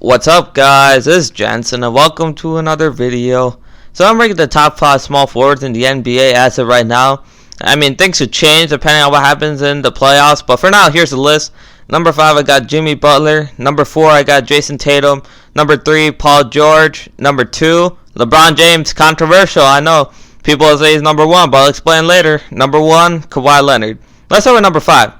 What's up, guys? This is Jensen and welcome to another video. So I'm ranking the top 5 small forwards in the NBA as of right now. I mean, things could change depending on what happens in the playoffs, but for now, here's the list. Number 5, I got Jimmy Butler. Number 4, I got Jason Tatum. Number 3, Paul George. Number 2, LeBron James. Controversial, I know. People will say he's number 1, but I'll explain later. Number 1, Kawhi Leonard. Let's start with number 5.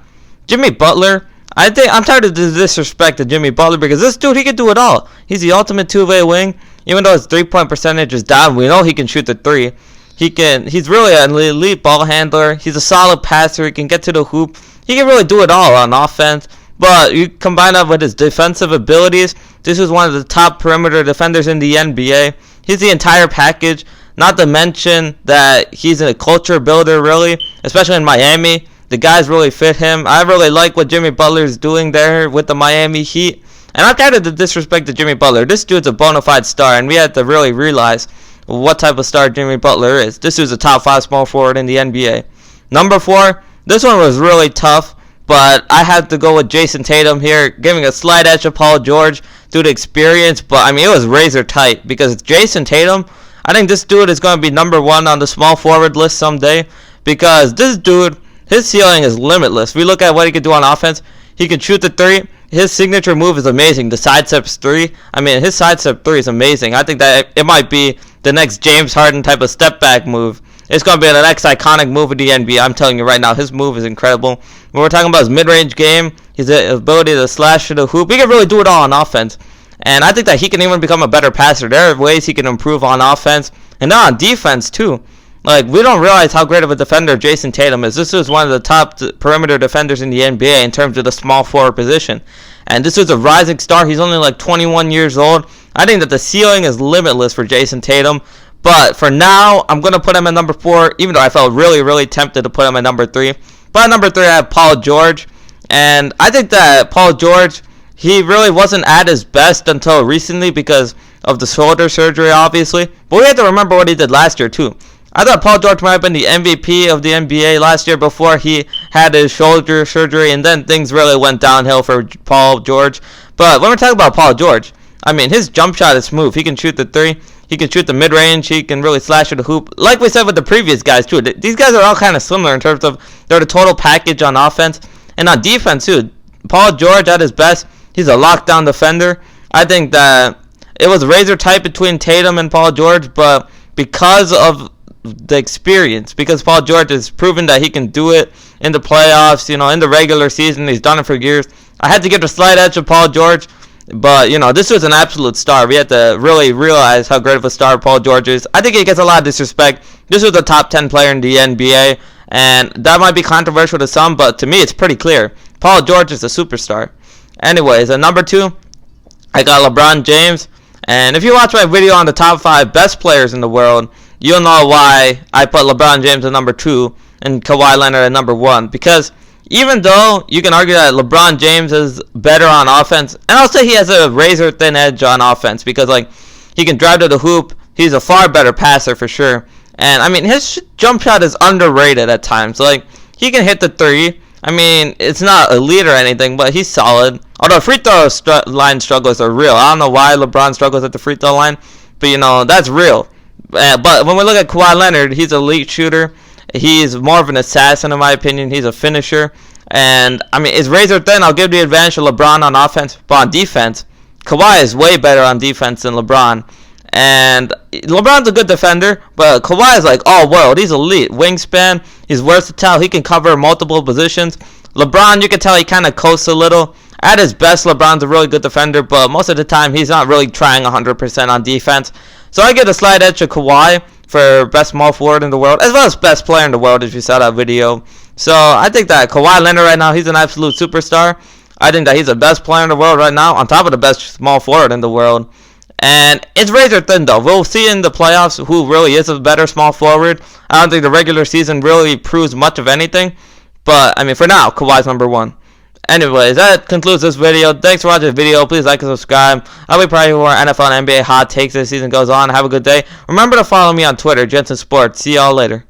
Jimmy Butler. I'm tired of the disrespect to Jimmy Butler because this dude, he can do it all. He's the ultimate two-way wing. Even though his three-point percentage is down, we know he can shoot the three. He's really an elite ball handler. He's a solid passer. He can get to the hoop. He can really do it all on offense. But you combine that with his defensive abilities, this is one of the top perimeter defenders in the NBA. He's the entire package. Not to mention that he's a culture builder, really, especially in Miami. The guys really fit him. I really like what Jimmy Butler is doing there with the Miami Heat. And I'm tired of the disrespect to Jimmy Butler. This dude's a bona fide star, and we have to really realize what type of star Jimmy Butler is. This is a top 5 small forward in the NBA. Number 4, this one was really tough, but I have to go with Jason Tatum here, giving a slight edge to Paul George due to experience. But, I mean, it was razor tight because Jason Tatum, I think this dude is going to be number 1 on the small forward list someday because this dude, his ceiling is limitless. We look at what he can do on offense. He can shoot the three. His signature move is amazing. The sidesteps three. I mean, his sidestep three is amazing. I think that it might be the next James Harden type of step back move. It's going to be the next iconic move of the NBA. I'm telling you right now, his move is incredible. When we're talking about his mid-range game, his ability to slash to the hoop, he can really do it all on offense. And I think that he can even become a better passer. There are ways he can improve on offense and now on defense too. Like, we don't realize how great of a defender Jason Tatum is. This is one of the top perimeter defenders in the NBA in terms of the small forward position. And this is a rising star. He's only like 21 years old. I think that the ceiling is limitless for Jason Tatum. But for now, I'm going to put him at number 4, even though I felt really tempted to put him at number 3. But at number 3, I have Paul George. And I think that Paul George, he really wasn't at his best until recently because of the shoulder surgery, obviously. But we have to remember what he did last year, too. I thought Paul George might have been the MVP of the NBA last year before he had his shoulder surgery, and then things really went downhill for Paul George. But when we're talking about Paul George, I mean, his jump shot is smooth. He can shoot the three. He can shoot the mid-range. He can really slash at the hoop. Like we said with the previous guys, too. These guys are all kind of similar in terms of they're the total package on offense. And on defense, too. Paul George, at his best, he's a lockdown defender. I think that it was razor tight between Tatum and Paul George, but because of the experience, because Paul George has proven that he can do it in the playoffs, in the regular season. He's done it for years. I had to give a slight edge to Paul George, but, this was an absolute star. We had to really realize how great of a star Paul George is. I think he gets a lot of disrespect. This was a top 10 player in the NBA, and that might be controversial to some, but to me, it's pretty clear. Paul George is a superstar. Anyways, at number 2, I got LeBron James, and if you watch my video on the top 5 best players in the world, you'll know why I put LeBron James at number 2 and Kawhi Leonard at number 1. Because even though you can argue that LeBron James is better on offense, and I'll say he has a razor-thin edge on offense because, he can drive to the hoop. He's a far better passer for sure. And, I mean, his jump shot is underrated at times. He can hit the three. I mean, it's not elite or anything, but he's solid. Although free throw line struggles are real. I don't know why LeBron struggles at the free throw line, but, that's real. But when we look at Kawhi Leonard, he's an elite shooter. He's more of an assassin, in my opinion. He's a finisher. And, I mean, it's razor thin. I'll give the advantage to LeBron on offense. But on defense, Kawhi is way better on defense than LeBron. And LeBron's a good defender, but Kawhi is all world. He's elite. Wingspan. He's versatile. He can cover multiple positions. LeBron, you can tell he kind of coasts a little. At his best, LeBron's a really good defender, but most of the time, he's not really trying 100% on defense. So I get a slight edge to Kawhi for best small forward in the world, as well as best player in the world, if you saw that video. So I think that Kawhi Leonard right now, he's an absolute superstar. I think that he's the best player in the world right now, on top of the best small forward in the world. And it's razor thin, though. We'll see in the playoffs who really is a better small forward. I don't think the regular season really proves much of anything. But, I mean, for now, Kawhi's number 1. Anyways, that concludes this video. Thanks for watching the video. Please like and subscribe. I'll be providing more NFL and NBA hot takes as the season goes on. Have a good day. Remember to follow me on Twitter, Jensen Sports. See y'all later.